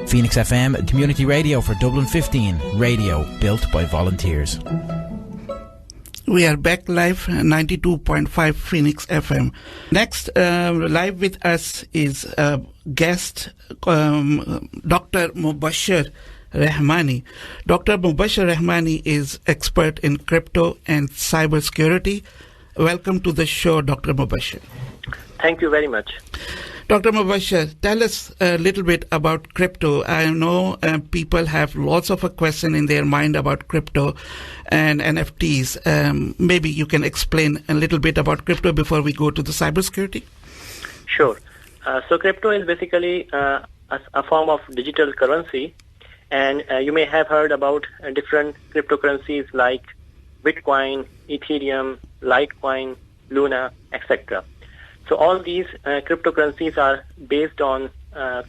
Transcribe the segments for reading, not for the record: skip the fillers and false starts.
Phoenix FM, community radio for Dublin 15, radio built by volunteers. We are back live, 92.5 Phoenix FM. Next, live with us is guest, Dr. Mubashir Rehmani. Dr. Mubashir Rehmani is expert in crypto and cybersecurity. Welcome to the show, Dr. Mubashir. Thank you very much. Dr. Mubashir, tell us a little bit about crypto. I know people have lots of questions in their mind about crypto and NFTs. Maybe you can explain a little bit about crypto before we go to the cybersecurity? Sure. So crypto is basically a form of digital currency, and you may have heard about different cryptocurrencies like Bitcoin, Ethereum, Litecoin, Luna, etc. So all these cryptocurrencies are based on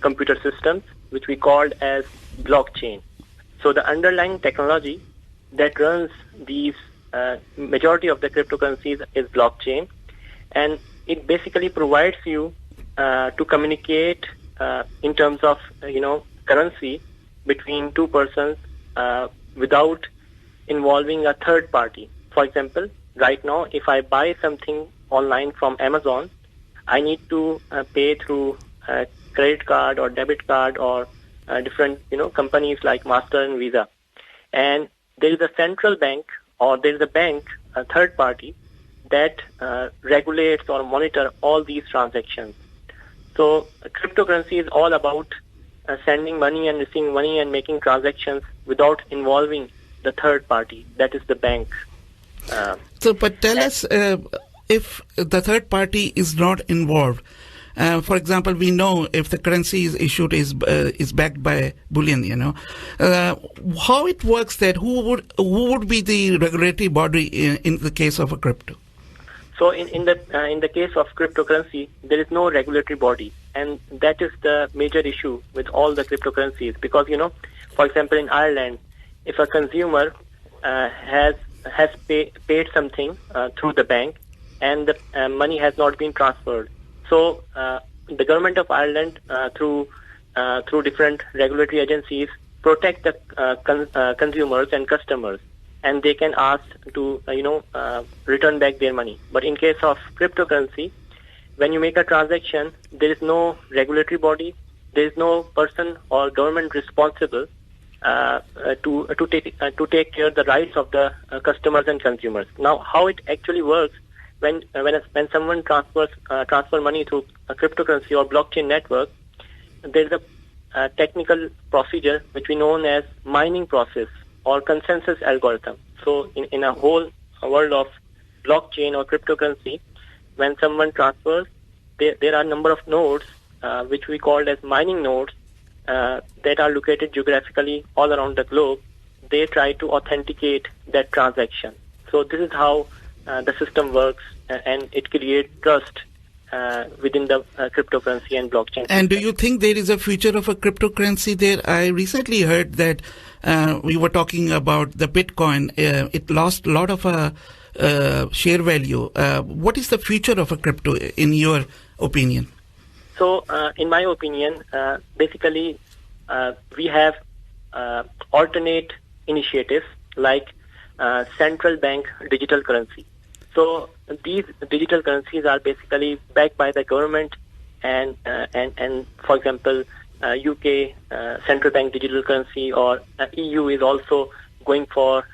computer systems, which we called as blockchain. So the underlying technology that runs these majority of the cryptocurrencies is blockchain, and it basically provides you to communicate in terms of currency between two persons without involving a third party. For example, right now, if I buy something online from Amazon, I need to pay through a credit card or debit card or different companies like Master and Visa. And there is a central bank or there is a bank, a third party, that regulates or monitor all these transactions. So cryptocurrency is all about sending money and receiving money and making transactions without involving the third party, that is the bank. But tell us, if the third party is not involved, for example, we know if the currency is issued is backed by bullion, how it works, that who would be the regulatory body in the case of a crypto? So in the case of cryptocurrency, there is no regulatory body, and that is the major issue with all the cryptocurrencies. Because for example, in Ireland, if a consumer has paid something through the bank, and the money has not been transferred. So the government of Ireland, through different regulatory agencies, protect the consumers and customers, and they can ask to return back their money. But in case of cryptocurrency, when you make a transaction, there is no regulatory body, there is no person or government responsible to take care of the rights of the customers and consumers. Now, how it actually works? When someone transfer money through a cryptocurrency or blockchain network, there's a technical procedure which we know as mining process or consensus algorithm. So in a whole world of blockchain or cryptocurrency, when someone transfers, there are a number of nodes which we call as mining nodes that are located geographically all around the globe. They try to authenticate that transaction. So this is how the system works, and it creates trust within the cryptocurrency and blockchain. And do you think there is a future of a cryptocurrency there? I recently heard that we were talking about the Bitcoin. It lost a lot of share value. What is the future of a crypto in your opinion? So, in my opinion, basically, we have alternate initiatives like central bank digital currency. So these digital currencies are basically backed by the government, and for example, UK central bank digital currency, or EU is also going for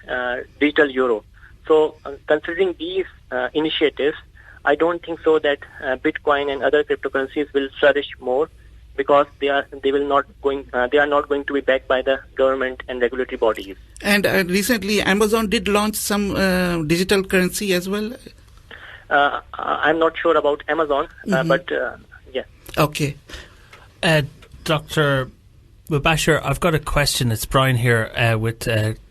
digital euro. So considering these initiatives, I don't think so that Bitcoin and other cryptocurrencies will flourish more, because they are not going to be backed by the government and regulatory bodies. And recently, Amazon did launch some digital currency as well. I'm not sure about Amazon, but yeah. Okay. Dr. Mubashir, I've got a question. It's Brian here with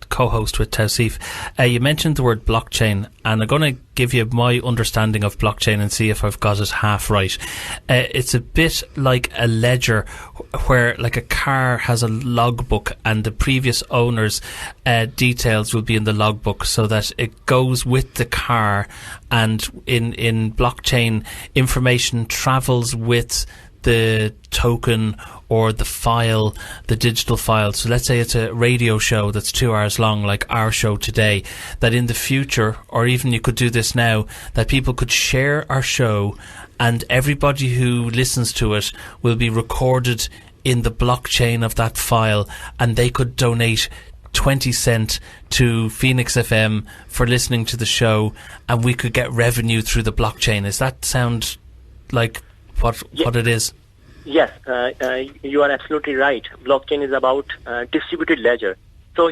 co-host with Tausif. You mentioned the word blockchain, and I'm going to give you my understanding of blockchain and see if I've got it half right. It's a bit like a ledger, where like a car has a logbook and the previous owner's details will be in the logbook, so that it goes with the car, and in blockchain, information travels with the token or the file, the digital file. So let's say it's a radio show that's 2 hours long, like our show today, that in the future, or even you could do this now, that people could share our show and everybody who listens to it will be recorded in the blockchain of that file, and they could donate 20 cents to Phoenix FM for listening to the show, and we could get revenue through the blockchain. Does that sound like what it is? Yes, you are absolutely right. Blockchain is about distributed ledger. So,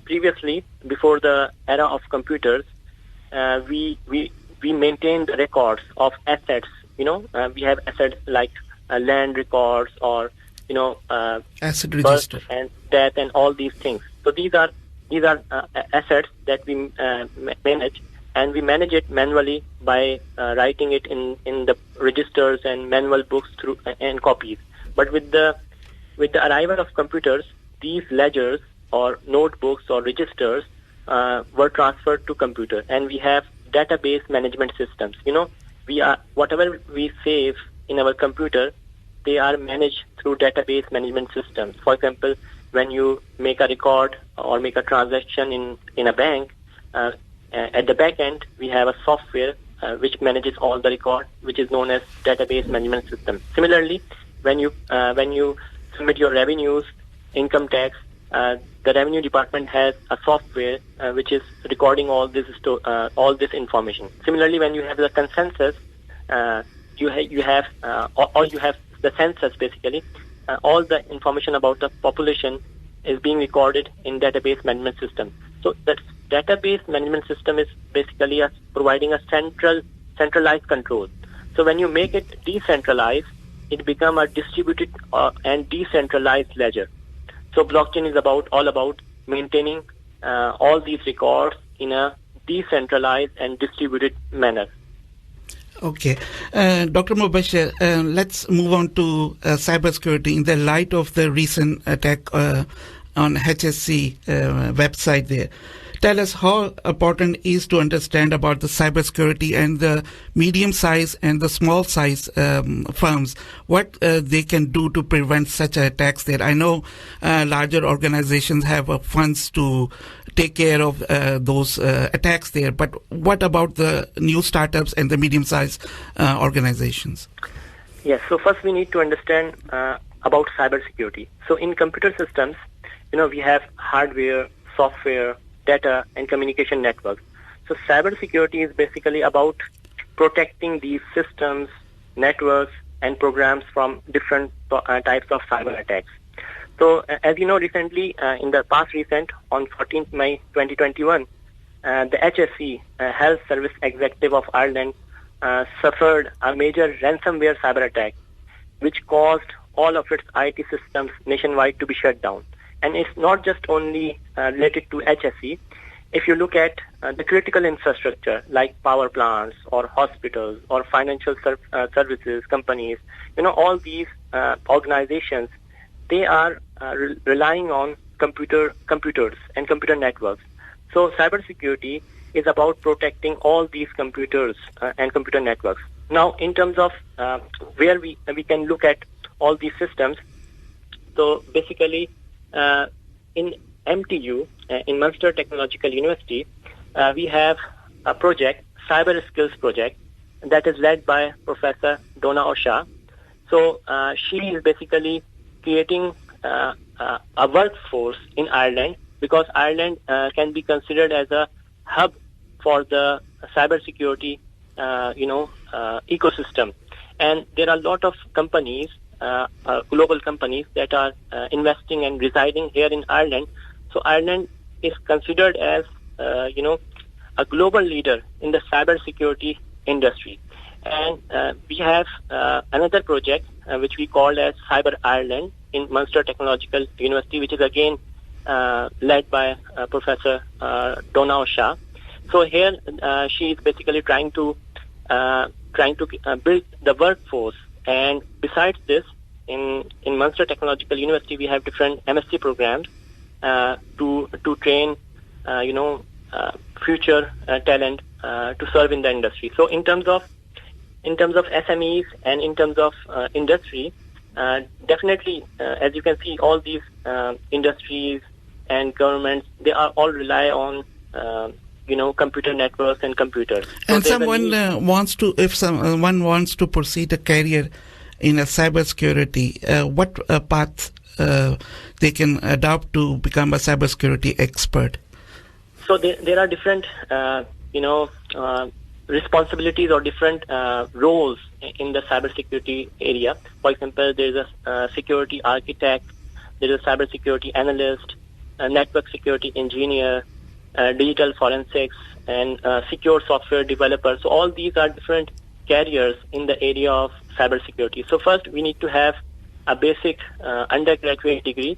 previously, before the era of computers, we maintained records of assets. We have assets like land records or asset register and death and all these things. So these are assets that we manage, and we manage it manually by writing it in the registers and manual books through and copies. But with the arrival of computers, these ledgers or notebooks or registers were transferred to computer, and we have database management systems. Whatever we save in our computer, they are managed through database management systems. For example, when you make a record or make a transaction in a bank, at the back end, we have a software which manages all the record, which is known as database management system. Similarly, when you submit your revenues, income tax, the revenue department has a software which is recording all this information. Similarly, when you have the consensus, you have the census basically. All the information about the population is being recorded in database management system. So that database management system is basically providing a centralized control. So when you make it decentralized, it becomes a distributed and decentralized ledger. So blockchain is all about maintaining all these records in a decentralized and distributed manner. Okay. Dr. Mubashir, let's move on to cybersecurity in the light of the recent attack on HSC website there. Tell us how important it is to understand about the cybersecurity and the medium-size and the small-size firms, what they can do to prevent such attacks there. I know larger organizations have funds to take care of those attacks there, but what about the new startups and the medium-sized organizations? Yes, so first we need to understand about cybersecurity. So in computer systems, we have hardware, software, data, and communication networks. So cybersecurity is basically about protecting these systems, networks, and programs from different types of cyber attacks. So as you know, recently, in the past recent, on 14th May 2021, the HSE, Health Service Executive of Ireland, suffered a major ransomware cyber attack, which caused all of its IT systems nationwide to be shut down. And it's not just only related to HSE. If you look at the critical infrastructure like power plants or hospitals or financial services companies, all these organizations, they are relying on computers and computer networks. So cybersecurity is about protecting all these computers and computer networks. Now, in terms of where we can look at all these systems, so basically in MTU, in Munster Technological University, we have a project, Cyber Skills Project, that is led by Professor Donna Osha. So she is basically creating a workforce in Ireland, because Ireland can be considered as a hub for the cybersecurity, ecosystem. And there are a lot of companies, global companies, that are investing and residing here in Ireland. So Ireland is considered as, a global leader in the cybersecurity industry. And we have another project which we call as Cyber Ireland in Munster Technological University, which is again led by Professor Donna Osha. So here she is basically trying to build the workforce. And besides this, in Munster Technological University, we have different MSc programs to train, future talent to serve in the industry. So in terms of in terms of SMEs and in terms of industry, definitely, as you can see, all these industries and governments, they are all rely on computer networks and computers. So and someone if someone wants to proceed a career in a cybersecurity, what path they can adopt to become a cybersecurity expert? So there are different, responsibilities or different roles in the cybersecurity area. For example, there is a security architect, there is a cybersecurity analyst, a network security engineer, digital forensics, and secure software developer. So all these are different careers in the area of cybersecurity. So first, we need to have a basic undergraduate degree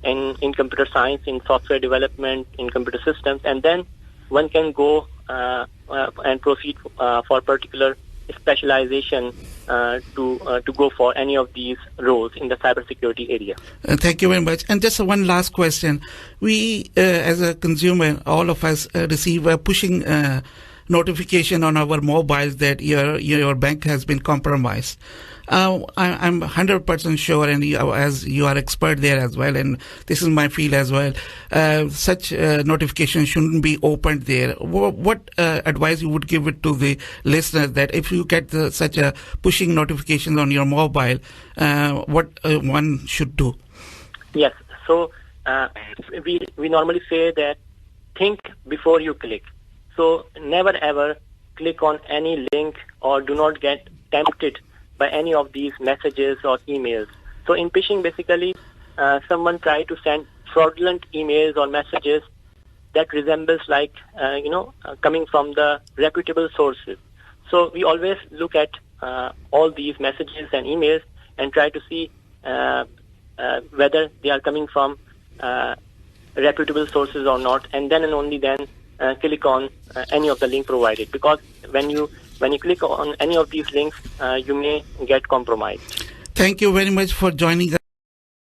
in computer science, in software development, in computer systems, and then one can go and proceed for particular specialization to go for any of these roles in the cybersecurity area. Thank you very much. And just one last question. We, as a consumer, all of us receive a pushing notification on our mobiles that your bank has been compromised. I'm 100% sure, and as you are expert there as well, and this is my field as well, such notifications shouldn't be opened there. What advice you would give it to the listeners that if you get such a pushing notifications on your mobile, what one should do? Yes. So we normally say that think before you click. So never ever click on any link or do not get tempted by any of these messages or emails. So in phishing, basically, someone try to send fraudulent emails or messages that resembles like, coming from the reputable sources. So we always look at all these messages and emails and try to see whether they are coming from reputable sources or not, and then and only then click on any of the link provided, because when you click on any of these links, you may get compromised. Thank you very much for joining us.